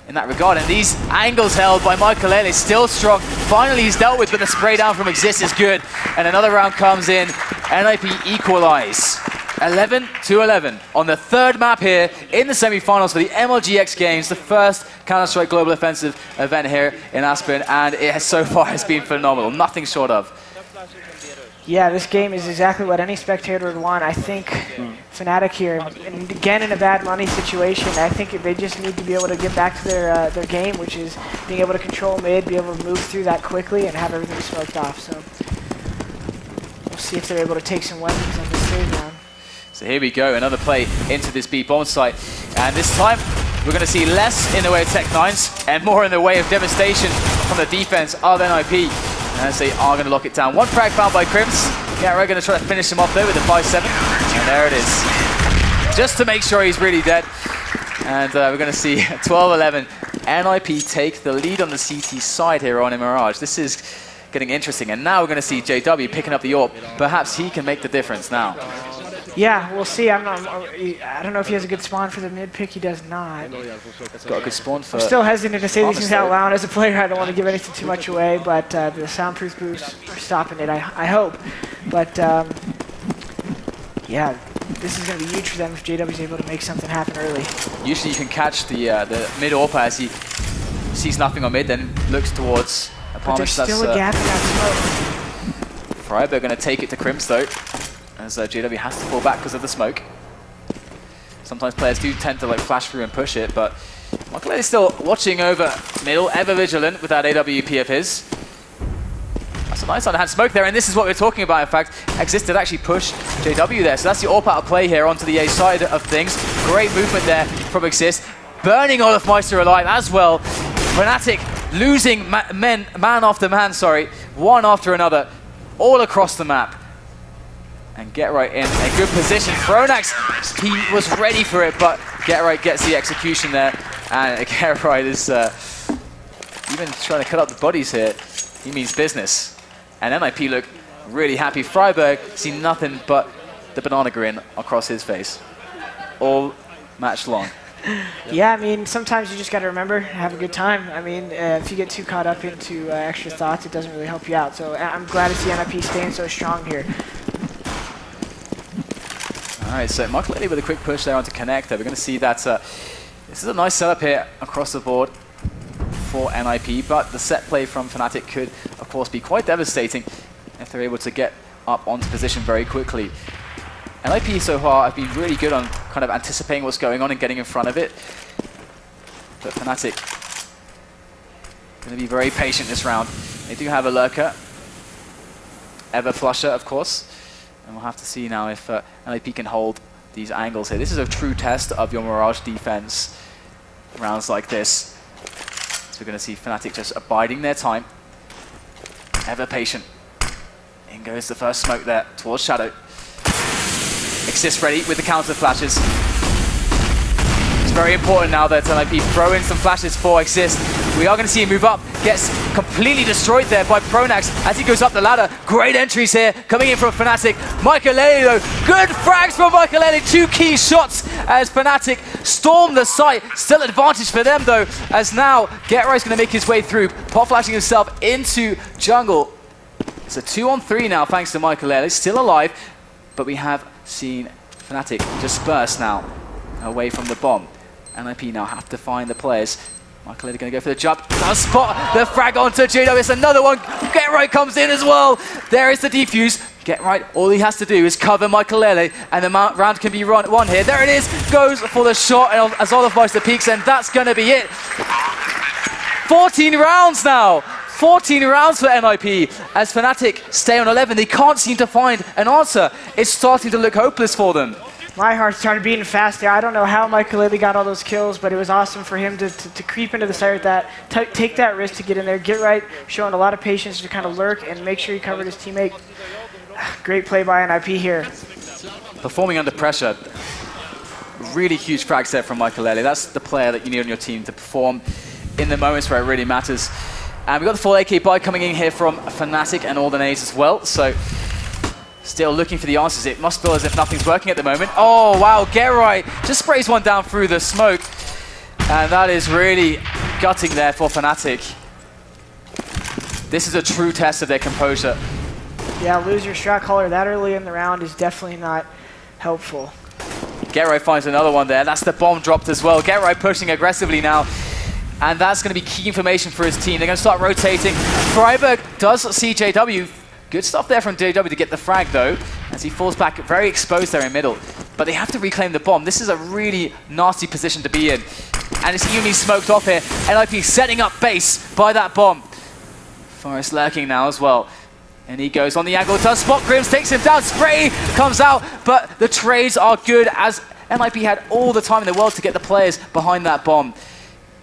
in that regard. And these angles held by Michaelelli still strong. Finally he's dealt with, but the spray down from Exist is good. And another round comes in. NiP equalize. 11-11 on the third map here in the semi-finals for the MLGX Games, the first Counter-Strike Global Offensive event here in Aspen, and it has so far has been phenomenal, nothing short of. Yeah, this game is exactly what any spectator would want. I think Fnatic here, and again in a bad money situation, I think they just need to be able to get back to their game, which is being able to control mid, be able to move through that quickly, and have everything smoked off. So we'll see if they're able to take some weapons on this third round. So here we go, another play into this B bomb site, and this time we're going to see less in the way of Tech 9s and more in the way of devastation from the defense of NiP. As they are going to lock it down. One frag found by Crims. Yeah, we're going to try to finish him off there with the 5-7. And there it is. Just to make sure he's really dead. And we're going to see 12-11. NiP take the lead on the CT side here on Mirage. This is getting interesting. And now we're going to see JW picking up the AWP. Perhaps he can make the difference now. Yeah, we'll see. I don't know if he has a good spawn for the mid pick. He does not. He's got a good spawn for... I'm still hesitant to say these things out loud as a player. I don't want to give anything too much away, but the soundproof boosts are stopping it, I hope. But yeah, this is going to be huge for them if JW is able to make something happen early. Usually you can catch the mid AWP as he sees nothing on mid, then looks towards a But there's still a gap in that smoke. Freiburg going to take it to Crims though, as JW has to fall back because of the smoke. Sometimes players do tend to like flash through and push it, but Michael is still watching over middle, ever vigilant with that AWP of his. That's a nice underhand smoke there, and this is what we're talking about, in fact. Exist did actually push JW there, so that's the AWP out of play here onto the A side of things. Great movement there from Exist. Burning Olofmeister alive as well. Fnatic losing man after man, one after another, all across the map. And Get Right in a good position. Pronax, he was ready for it, but Get Right gets the execution there. And Get Right is even trying to cut up the bodies here. He means business. And NiP look really happy. Freiburg see nothing but the banana grin across his face all match long. Yeah, I mean, sometimes you just got to remember, have a good time. I mean, if you get too caught up into extra thoughts, it doesn't really help you out. So I'm glad to see NiP staying so strong here. All right, so Michaelelli with a quick push there onto Connector. We're going to see that this is a nice setup here across the board for NiP, but the set play from Fnatic could, of course, be quite devastating if they're able to get up onto position very quickly. NiP so far have been really good on kind of anticipating what's going on and getting in front of it. But Fnatic going to be very patient this round. They do have a lurker. Ever Flusher, of course. And we'll have to see now if NiP can hold these angles here. This is a true test of your Mirage defense rounds like this. So we're going to see Fnatic just abiding their time. Ever patient. In goes the first smoke there towards Shadow. Exist ready with the counter flashes. It's very important now that NiP throw in some flashes for Exist. We are going to see him move up. Gets completely destroyed there by Pronax as he goes up the ladder. Great entries here coming in from Fnatic. Michaelele though, good frags from Michaelele. 2 key shots as Fnatic storm the site. Still advantage for them though, as now GetRight's going to make his way through. Pop flashing himself into jungle. It's a 2-on-3 now thanks to Michaelele. Still alive, but we have seen Fnatic disperse now away from the bomb. NiP now have to find the players. Michaelele going to go for the jump. Does spot the frag onto JW. It's another one. GetRight comes in as well. There is the defuse. GetRight, all he has to do is cover Michaelele, and the round can be won here. There it is. Goes for the shot as Olofmeister peaks, and that's going to be it. 14 rounds now. 14 rounds for NiP. As Fnatic stay on 11, they can't seem to find an answer. It's starting to look hopeless for them. My heart started beating fast there. I don't know how Michaelele got all those kills, but it was awesome for him to creep into the site with that, take that risk to get in there. GetRight showing a lot of patience to kind of lurk and make sure he covered his teammate. Great play by NiP here. Performing under pressure. Really huge frag set from Michaelele. That's the player that you need on your team to perform in the moments where it really matters. And we've got the full AK buy coming in here from Fnatic and all the nades as well. So still looking for the answers. It must feel as if nothing's working at the moment. Oh, wow. GetRight just sprays one down through the smoke. And that is really gutting there for Fnatic. This is a true test of their composure. Yeah, lose your strat caller that early in the round is definitely not helpful. GetRight finds another one there. That's the bomb dropped as well. GetRight pushing aggressively now. And that's going to be key information for his team. They're going to start rotating. Freiburg does see JW. Good stuff there from JW to get the frag, though, as he falls back very exposed there in middle. But they have to reclaim the bomb. This is a really nasty position to be in. And it's evenly smoked off here. NiP setting up base by that bomb. Forest lurking now as well. And he goes on the angle, does spot Grims, takes him down, spray comes out, but the trades are good as NiP had all the time in the world to get the players behind that bomb.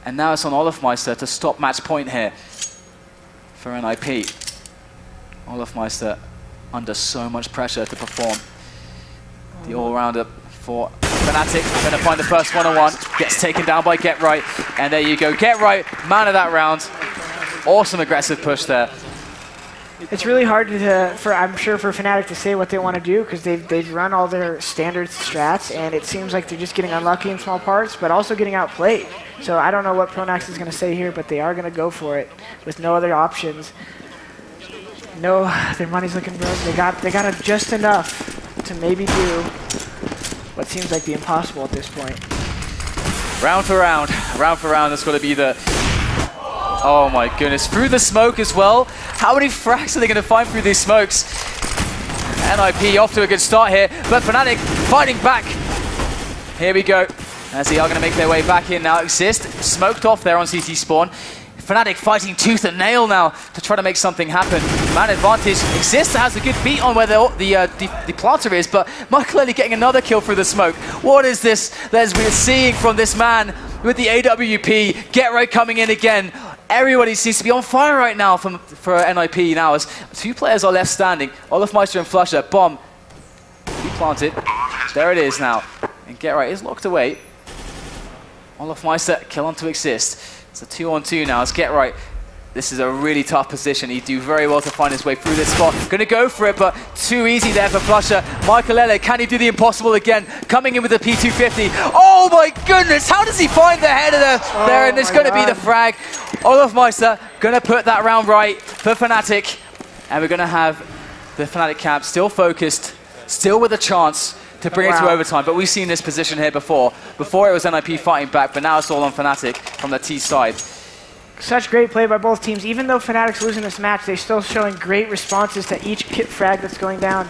And now it's on Olofmeister to stop match point here for NiP. Olofmeister under so much pressure to perform. The all-rounder for Fnatic, going to find the first one-on-one, gets taken down by GetRight, and there you go, GetRight, man of that round. Awesome aggressive push there. It's really hard I'm sure for Fnatic to say what they want to do because they've run all their standard strats and it seems like they're just getting unlucky in small parts, but also getting outplayed. So I don't know what Pronax is going to say here, but they are going to go for it with no other options. No, their money's looking broke. They got just enough to maybe do what seems like the impossible at this point. Round for round, that's got to be the... Oh my goodness, through the smoke as well. How many frags are they going to find through these smokes? NiP off to a good start here, but Fnatic fighting back. Here we go, as they are going to make their way back in now. Exist, smoked off there on CT spawn. Fnatic fighting tooth and nail now to try to make something happen. Man advantage. Exist has a good beat on where the planter is, but Michaelele getting another kill through the smoke. What is this that we're seeing from this man with the AWP? GetRight coming in again. Everybody seems to be on fire right now for NiP now as 2 players are left standing. Olofmeister and Flusher. Bomb. He planted. There it is now. And GetRight is locked away. Olofmeister kill onto Exist. It's a 2-on-2 now as GetRight. This is a really tough position. He'd do very well to find his way through this spot. Going to go for it, but too easy there for Flusher. Michaelele, can he do the impossible again? Coming in with the P250. Oh my goodness, how does he find the header there? And it's going to be the frag. Olofmeister going to put that round right for Fnatic. And we're going to have the Fnatic camp still focused, still with a chance to bring it to overtime. But we've seen this position here before. Before it was NiP fighting back, but now it's all on Fnatic from the T side. such great play by both teams. Even though Fnatic's losing this match, they're still showing great responses to each kit frag that's going down.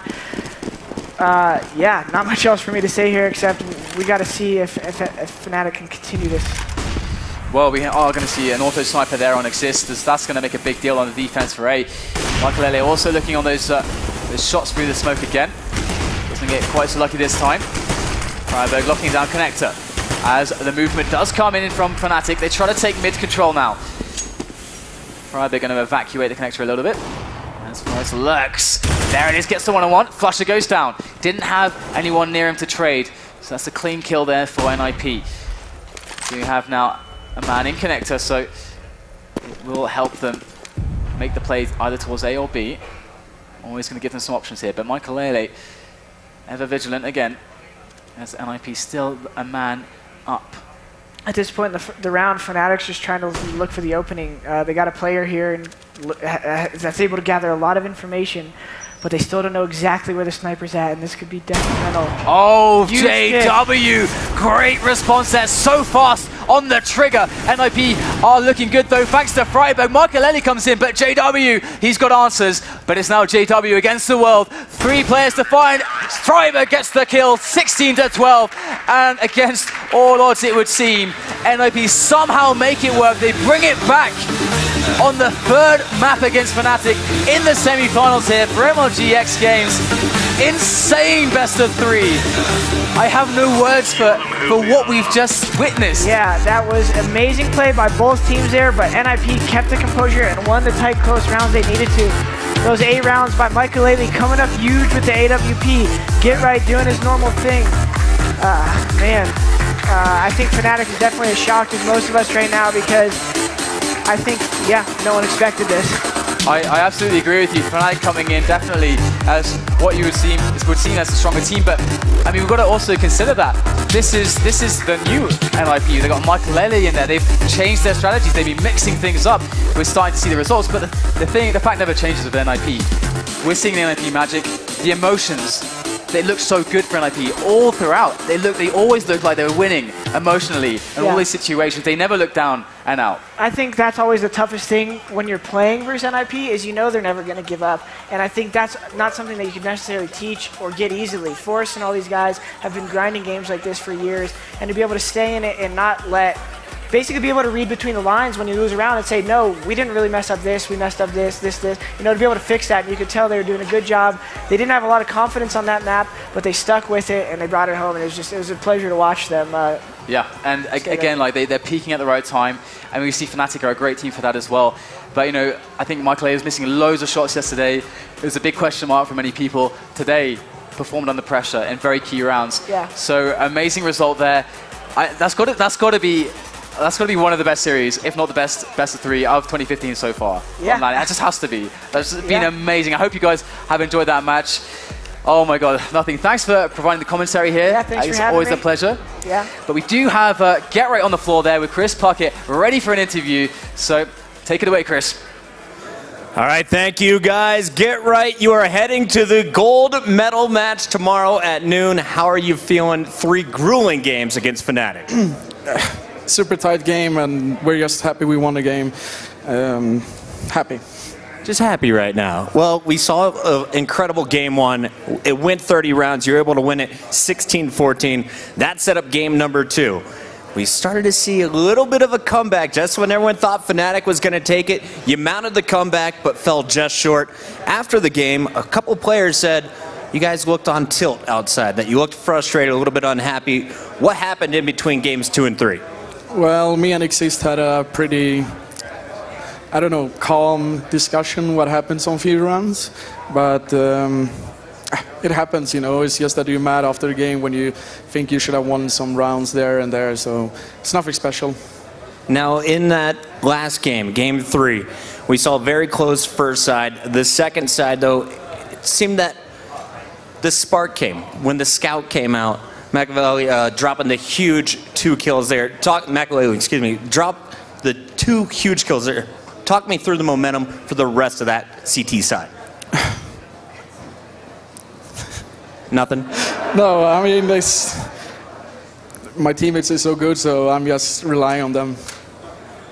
Yeah, not much else for me to say here except we got to see if Fnatic can continue this. Well, we are going to see an auto sniper there on Exist, as that's going to make a big deal on the defense for A. Michael also looking on those shots through the smoke again. Doesn't get quite so lucky this time. Freiberg locking down connector. As the movement does come in from Fnatic, they try to take mid control now. Freiberg going to evacuate the connector a little bit. As far as lurks. There it is, gets the one-on-one. Flusher goes down. Didn't have anyone near him to trade. So that's a clean kill there for NiP. So you have now a man in connector, so it will help them make the play either towards A or B. Always going to give them some options here, but Michael ever vigilant again, as NiP still a man up. At this point in the round, Fnatic's just trying to look for the opening. They got a player here and that's able to gather a lot of information, but they still don't know exactly where the sniper's at, and this could be detrimental. Oh, JW! Great response there, so fast on the trigger. NiP are looking good though, thanks to Freiberg. Michael comes in, but JW, he's got answers, but it's now JW against the world. 3 players to find. Freiberg gets the kill, 16-12, and against all odds it would seem, NiP somehow make it work. They bring it back on the 3rd map against Fnatic in the semi-finals here for MLGX Games. Insane best of 3. I have no words for what we've just witnessed. Yeah, that was amazing play by both teams there, but NiP kept the composure and won the tight, close rounds they needed to. Those A rounds by Michael coming up huge with the AWP. Get right, doing his normal thing. Man, I think Fnatic is definitely as shocked as most of us right now because I think, yeah, no one expected this. I absolutely agree with you. Fnatic coming in definitely as what you would seem as a stronger team, but I mean we've got to also consider that this is the new NiP. They've got Michael in there. They've changed their strategies. They've been mixing things up. We're starting to see the results, but the fact never changes with NiP. We're seeing the NiP magic, the emotions. They look so good for NiP all throughout. They always look like they were winning emotionally in all these situations. They never look down and out. I think that's always the toughest thing when you're playing versus NiP is you know they're never going to give up. And I think that's not something that you can necessarily teach or get easily. Forrest and all these guys have been grinding games like this for years, and to be able to stay in it and not let basically be able to read between the lines when you lose a round and say, no, we didn't really mess up this, we messed up this. You know, to be able to fix that. And you could tell they were doing a good job. They didn't have a lot of confidence on that map, but they stuck with it and they brought it home. And it was a pleasure to watch them. Yeah, and again, like they're peaking at the right time. And we see Fnatic are a great team for that as well. But, you know, I think Michael was missing loads of shots yesterday. It was a big question mark for many people. Today, performed under pressure in very key rounds. Yeah. So, amazing result there. That's got to be one of the best series, if not the best of 3 of 2015 so far. Yeah. Online. That just has to be. That's been amazing. I hope you guys have enjoyed that match. Oh my God, nothing. Thanks for providing the commentary here. Yeah, thanks for having me. It's always a pleasure. Yeah. But we do have Get Right on the floor there with Chris Puckett, ready for an interview. So take it away, Chris. All right, thank you guys. Get right. You are heading to the gold medal match tomorrow at noon. How are you feeling? 3 grueling games against Fnatic. Super tight game, and we're just happy we won the game. Happy. Just happy right now. Well, we saw an incredible game 1. It went 30 rounds. You were able to win it 16-14. That set up game number 2. We started to see a little bit of a comeback just when everyone thought Fnatic was going to take it. You mounted the comeback, but fell just short. After the game, a couple players said, you guys looked on tilt outside, that you looked frustrated, a little bit unhappy. What happened in between games 2 and 3? Well, me and Exist had a pretty, I don't know, calm discussion what happens on field runs, but it happens, you know. It's just that you're mad after the game when you think you should have won some rounds there and there, so it's nothing special. Now, in that last game, game 3, we saw a very close first side. The second side, though, it seemed that the spark came when the scout came out. Machiavelli dropping the huge 2 kills there. Machiavelli, excuse me, dropped the 2 huge kills there. Talk me through the momentum for the rest of that CT side. Nothing? No, I mean, my teammates are so good, so I'm just relying on them.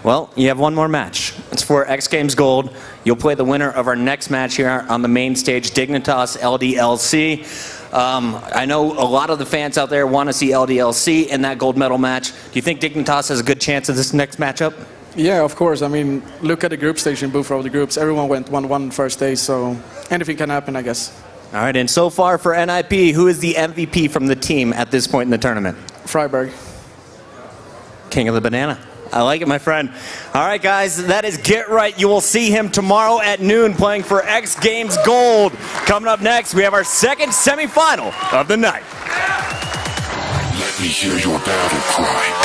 Well, you have one more match. It's for X Games Gold. You'll play the winner of our next match here on the main stage, Dignitas LDLC. I know a lot of the fans out there want to see LDLC in that gold medal match. Do you think Dignitas has a good chance of this next matchup? Yeah, of course. I mean, look at the group stage in both of the groups. Everyone went 1-1 first day, so anything can happen, I guess. All right, and so far for NiP, who is the MVP from the team at this point in the tournament? Freiberg. King of the banana. I like it, my friend. All right, guys, that is Get Right. You will see him tomorrow at noon playing for X Games Gold. Coming up next, we have our second semifinal of the night. Let me hear your battle cry.